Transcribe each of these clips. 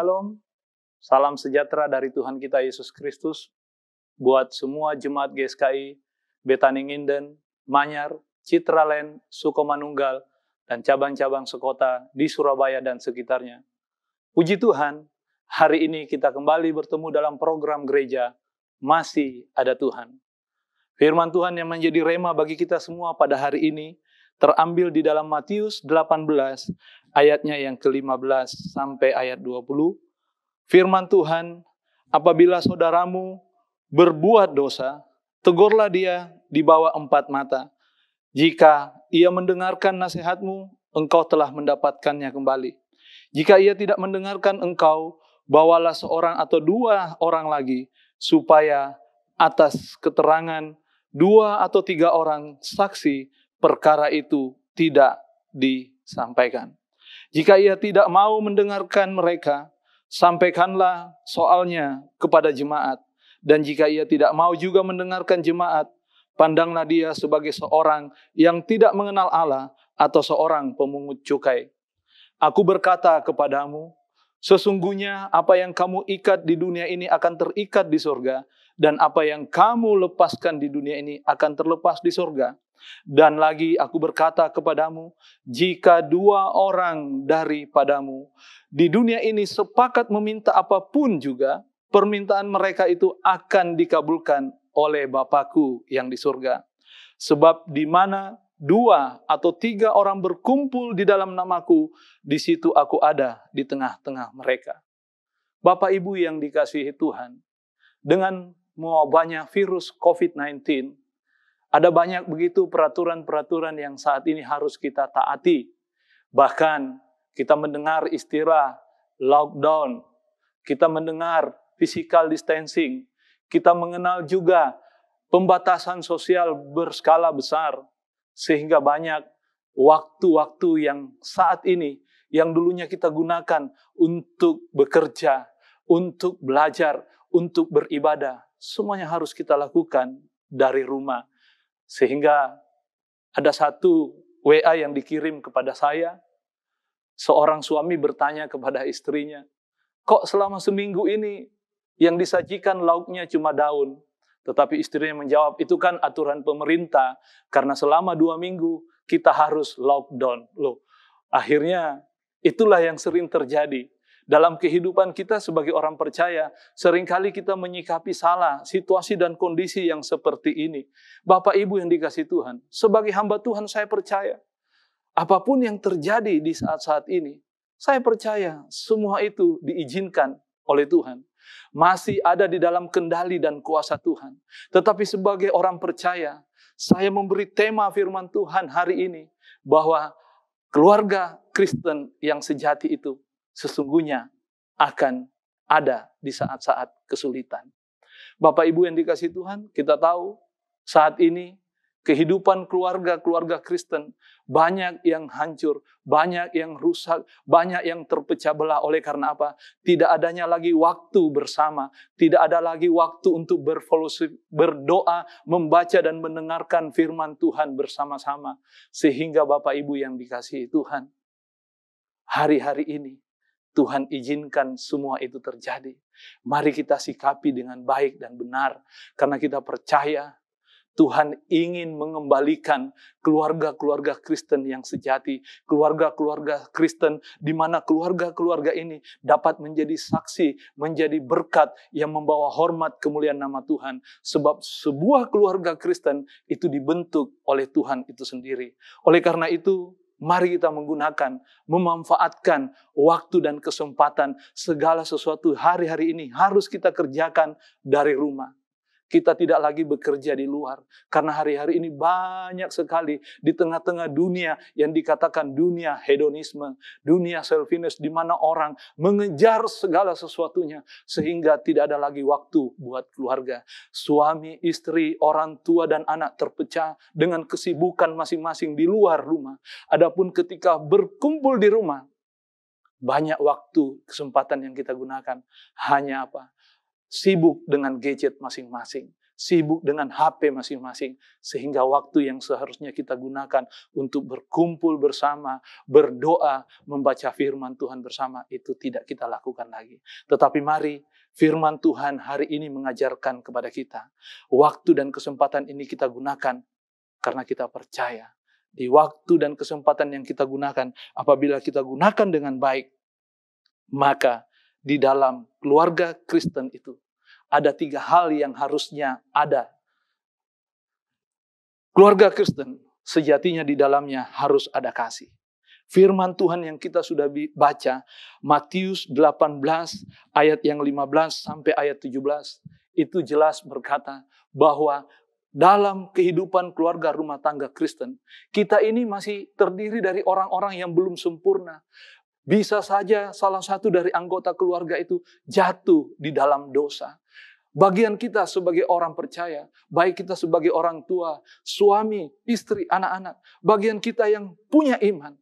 Shalom, salam sejahtera dari Tuhan kita Yesus Kristus buat semua jemaat GSKI, Betani Nginden, Manyar, Citraland, Sukomanunggal, dan cabang-cabang sekota di Surabaya dan sekitarnya. Puji Tuhan, hari ini kita kembali bertemu dalam program gereja Masih Ada Tuhan. Firman Tuhan yang menjadi rema bagi kita semua pada hari ini terambil di dalam Matius 18 ayatnya yang ke-15 sampai ayat 20. Firman Tuhan, apabila saudaramu berbuat dosa, tegurlah dia di bawah 4 mata. Jika ia mendengarkan nasihatmu, engkau telah mendapatkannya kembali. Jika ia tidak mendengarkan engkau, bawalah seorang atau 2 orang lagi, supaya atas keterangan 2 atau 3 orang saksi, perkara itu tidak disampaikan. Jika ia tidak mau mendengarkan mereka, sampaikanlah soalnya kepada jemaat. Dan jika ia tidak mau juga mendengarkan jemaat, pandanglah dia sebagai seorang yang tidak mengenal Allah atau seorang pemungut cukai. Aku berkata kepadamu, sesungguhnya apa yang kamu ikat di dunia ini akan terikat di surga, dan apa yang kamu lepaskan di dunia ini akan terlepas di surga. Dan lagi aku berkata kepadamu, jika 2 orang daripadamu di dunia ini sepakat meminta apapun juga, permintaan mereka itu akan dikabulkan oleh Bapa-Ku yang di surga. Sebab di mana 2 atau 3 orang berkumpul di dalam nama-Ku, di situ aku ada di tengah-tengah mereka. Bapak Ibu yang dikasihi Tuhan, dengan mewabahnya virus COVID-19, ada banyak begitu peraturan-peraturan yang saat ini harus kita taati. Bahkan kita mendengar istilah lockdown, kita mendengar physical distancing, kita mengenal juga pembatasan sosial berskala besar, sehingga banyak waktu-waktu yang saat ini, yang dulunya kita gunakan untuk bekerja, untuk belajar, untuk beribadah, semuanya harus kita lakukan dari rumah. Sehingga ada satu WA yang dikirim kepada saya, seorang suami bertanya kepada istrinya, kok selama seminggu ini yang disajikan lauknya cuma daun? Tetapi istrinya menjawab, itu kan aturan pemerintah, karena selama 2 minggu kita harus lockdown. Loh, akhirnya itulah yang sering terjadi. Dalam kehidupan kita sebagai orang percaya, seringkali kita menyikapi salah situasi dan kondisi yang seperti ini. Bapak Ibu yang dikasihi Tuhan, sebagai hamba Tuhan saya percaya, apapun yang terjadi di saat-saat ini, saya percaya semua itu diizinkan oleh Tuhan. Masih ada di dalam kendali dan kuasa Tuhan. Tetapi sebagai orang percaya, saya memberi tema firman Tuhan hari ini, bahwa keluarga Kristen yang sejati itu sesungguhnya akan ada di saat-saat kesulitan. Bapak Ibu yang dikasihi Tuhan, kita tahu saat ini kehidupan keluarga Kristen banyak yang hancur, banyak yang rusak, banyak yang terpecah belah. Oleh karena apa? Tidak adanya lagi waktu bersama, tidak ada lagi waktu untuk berfellowship, berdoa, membaca dan mendengarkan firman Tuhan bersama-sama. Sehingga Bapak Ibu yang dikasihi Tuhan, hari-hari ini Tuhan izinkan semua itu terjadi. Mari kita sikapi dengan baik dan benar, karena kita percaya Tuhan ingin mengembalikan keluarga-keluarga Kristen yang sejati, keluarga-keluarga Kristen di mana keluarga-keluarga ini dapat menjadi saksi, menjadi berkat yang membawa hormat kemuliaan nama Tuhan. Sebab sebuah keluarga Kristen itu dibentuk oleh Tuhan itu sendiri. Oleh karena itu, mari kita menggunakan, memanfaatkan waktu dan kesempatan. Segala sesuatu hari-hari ini harus kita kerjakan dari rumah. Kita tidak lagi bekerja di luar. Karena hari-hari ini banyak sekali di tengah-tengah dunia yang dikatakan dunia hedonisme, dunia selfishness, di mana orang mengejar segala sesuatunya sehingga tidak ada lagi waktu buat keluarga. Suami, istri, orang tua dan anak terpecah dengan kesibukan masing-masing di luar rumah. Adapun ketika berkumpul di rumah, banyak waktu, kesempatan yang kita gunakan hanya apa? Sibuk dengan gadget masing-masing. sibuk dengan HP masing-masing, sehingga waktu yang seharusnya kita gunakan untuk berkumpul bersama, berdoa, membaca firman Tuhan bersama, itu tidak kita lakukan lagi. Tetapi mari firman Tuhan hari ini mengajarkan kepada kita, waktu dan kesempatan ini kita gunakan karena kita percaya. Di waktu dan kesempatan yang kita gunakan, apabila kita gunakan dengan baik, maka di dalam keluarga Kristen itu ada 3 hal yang harusnya ada. Keluarga Kristen sejatinya di dalamnya harus ada kasih. Firman Tuhan yang kita sudah baca, Matius 18 ayat yang 15 sampai ayat 17, itu jelas berkata bahwa dalam kehidupan keluarga rumah tangga Kristen, kita ini masih terdiri dari orang-orang yang belum sempurna. Bisa saja salah satu dari anggota keluarga itu jatuh di dalam dosa. Bagian kita sebagai orang percaya, baik kita sebagai orang tua, suami, istri, anak-anak, bagian kita yang punya iman,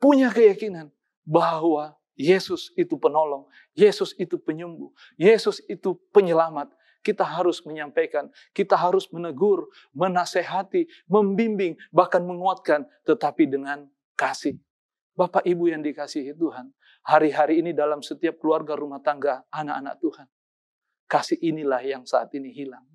punya keyakinan bahwa Yesus itu penolong, Yesus itu penyembuh, Yesus itu penyelamat. Kita harus menyampaikan, kita harus menegur, menasehati, membimbing, bahkan menguatkan, tetapi dengan kasih. Bapak Ibu yang dikasihi Tuhan, hari-hari ini dalam setiap keluarga rumah tangga, anak-anak Tuhan, kasih inilah yang saat ini hilang.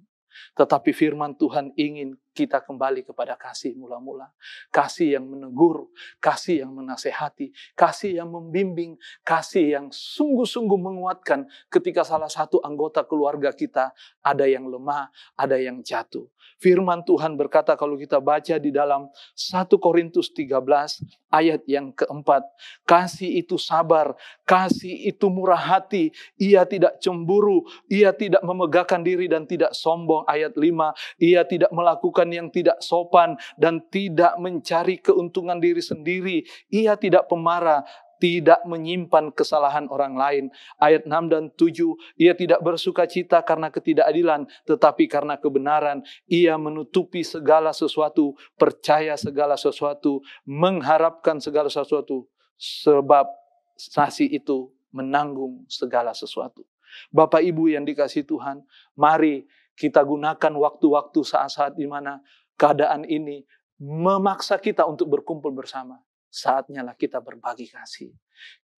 Tetapi firman Tuhan ingin kita kembali kepada kasih mula-mula. Kasih yang menegur, kasih yang menasehati, kasih yang membimbing, kasih yang sungguh-sungguh menguatkan ketika salah satu anggota keluarga kita ada yang lemah, ada yang jatuh. Firman Tuhan berkata kalau kita baca di dalam 1 Korintus 13 ayat yang keempat. Kasih itu sabar, kasih itu murah hati, ia tidak cemburu, ia tidak memegahkan diri dan tidak sombong. Ayat 5, ia tidak melakukan yang tidak sopan dan tidak mencari keuntungan diri sendiri. Ia tidak pemarah, tidak menyimpan kesalahan orang lain. Ayat 6 dan 7, ia tidak bersuka cita karena ketidakadilan, tetapi karena kebenaran. Ia menutupi segala sesuatu, percaya segala sesuatu, mengharapkan segala sesuatu, sebab kasih itu menanggung segala sesuatu. Bapak Ibu yang dikasihi Tuhan, mari kita gunakan waktu-waktu saat-saat di mana keadaan ini memaksa kita untuk berkumpul bersama. Saatnya lah kita berbagi kasih.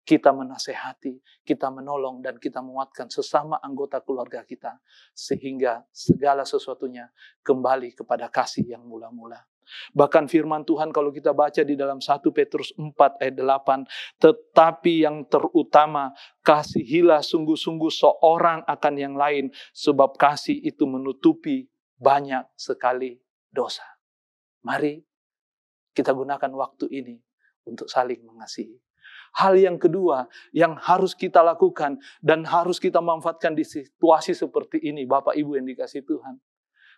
Kita menasehati, kita menolong, dan kita menguatkan sesama anggota keluarga kita. Sehingga segala sesuatunya kembali kepada kasih yang mula-mula. Bahkan firman Tuhan kalau kita baca di dalam 1 Petrus 4 ayat 8. Tetapi yang terutama, kasihilah sungguh-sungguh seorang akan yang lain. Sebab kasih itu menutupi banyak sekali dosa. Mari kita gunakan waktu ini untuk saling mengasihi. Hal yang kedua yang harus kita lakukan dan harus kita manfaatkan di situasi seperti ini, Bapak Ibu yang dikasihi Tuhan.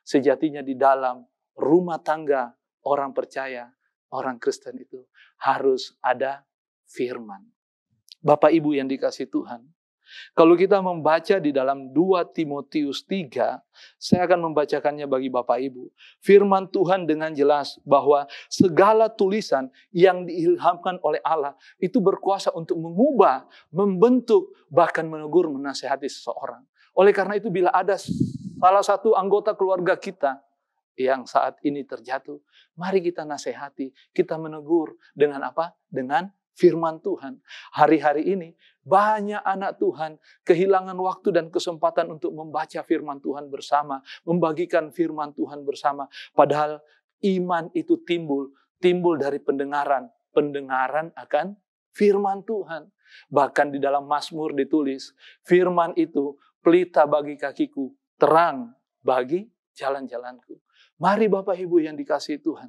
Sejatinya di dalam rumah tangga orang percaya, orang Kristen itu harus ada firman. Bapak Ibu yang dikasihi Tuhan, kalau kita membaca di dalam 2 Timotius 3, saya akan membacakannya bagi Bapak Ibu. Firman Tuhan dengan jelas bahwa segala tulisan yang diilhamkan oleh Allah itu berkuasa untuk mengubah, membentuk, bahkan menegur, menasihati seseorang. Oleh karena itu bila ada salah satu anggota keluarga kita yang saat ini terjatuh, mari kita nasihati, kita menegur dengan apa? Dengan firman Tuhan. Hari-hari ini banyak anak Tuhan kehilangan waktu dan kesempatan untuk membaca firman Tuhan bersama, membagikan firman Tuhan bersama. Padahal iman itu timbul dari pendengaran akan firman Tuhan. Bahkan di dalam Mazmur ditulis, firman itu pelita bagi kakiku, terang bagi jalan-jalanku. Mari Bapak Ibu yang dikasihi Tuhan,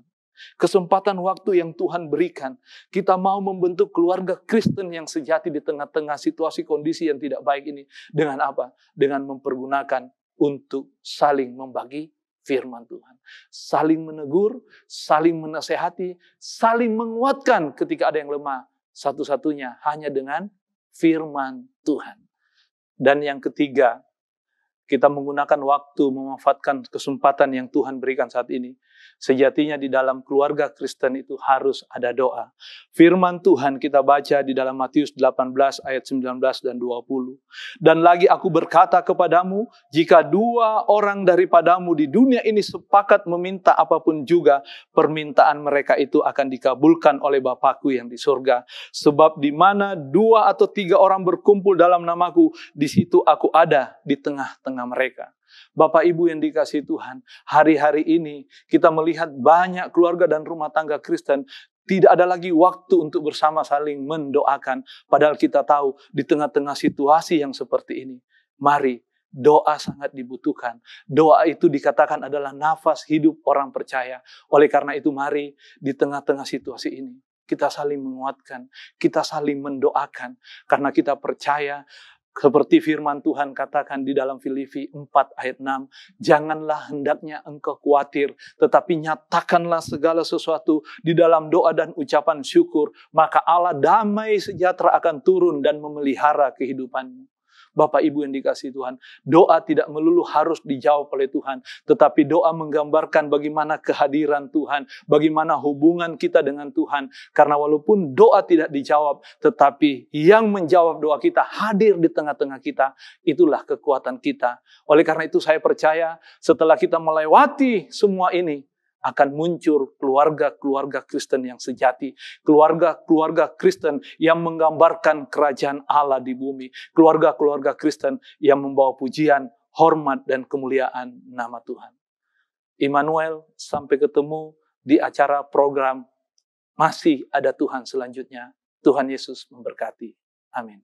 kesempatan waktu yang Tuhan berikan, kita mau membentuk keluarga Kristen yang sejati di tengah-tengah situasi kondisi yang tidak baik ini. Dengan apa? Dengan mempergunakan untuk saling membagi firman Tuhan. Saling menegur, saling menasehati, saling menguatkan ketika ada yang lemah. Satu-satunya hanya dengan firman Tuhan. Dan yang ketiga, kita menggunakan waktu, memanfaatkan kesempatan yang Tuhan berikan saat ini. Sejatinya di dalam keluarga Kristen itu harus ada doa. Firman Tuhan kita baca di dalam Matius 18 ayat 19 dan 20. Dan lagi aku berkata kepadamu, jika 2 orang daripadamu di dunia ini sepakat meminta apapun juga, permintaan mereka itu akan dikabulkan oleh Bapakku yang di surga. Sebab di mana 2 atau 3 orang berkumpul dalam namaku, di situ aku ada di tengah-tengah mereka. Bapak Ibu yang dikasihi Tuhan, hari-hari ini kita melihat banyak keluarga dan rumah tangga Kristen tidak ada lagi waktu untuk bersama saling mendoakan. Padahal kita tahu di tengah-tengah situasi yang seperti ini, mari doa sangat dibutuhkan. Doa itu dikatakan adalah nafas hidup orang percaya. Oleh karena itu mari di tengah-tengah situasi ini kita saling menguatkan, kita saling mendoakan. Karena kita percaya seperti firman Tuhan katakan di dalam Filipi 4 ayat 6. Janganlah hendaknya engkau khawatir, tetapi nyatakanlah segala sesuatu di dalam doa dan ucapan syukur. Maka Allah damai sejahtera akan turun dan memelihara kehidupanmu. Bapak Ibu yang dikasihi Tuhan, doa tidak melulu harus dijawab oleh Tuhan, tetapi doa menggambarkan bagaimana kehadiran Tuhan, bagaimana hubungan kita dengan Tuhan. Karena walaupun doa tidak dijawab, tetapi yang menjawab doa kita hadir di tengah-tengah kita, itulah kekuatan kita. Oleh karena itu saya percaya setelah kita melewati semua ini, akan muncul keluarga-keluarga Kristen yang sejati. Keluarga-keluarga Kristen yang menggambarkan kerajaan Allah di bumi. Keluarga-keluarga Kristen yang membawa pujian, hormat, dan kemuliaan nama Tuhan. Immanuel, sampai ketemu di acara program Masih Ada Tuhan selanjutnya. Tuhan Yesus memberkati. Amin.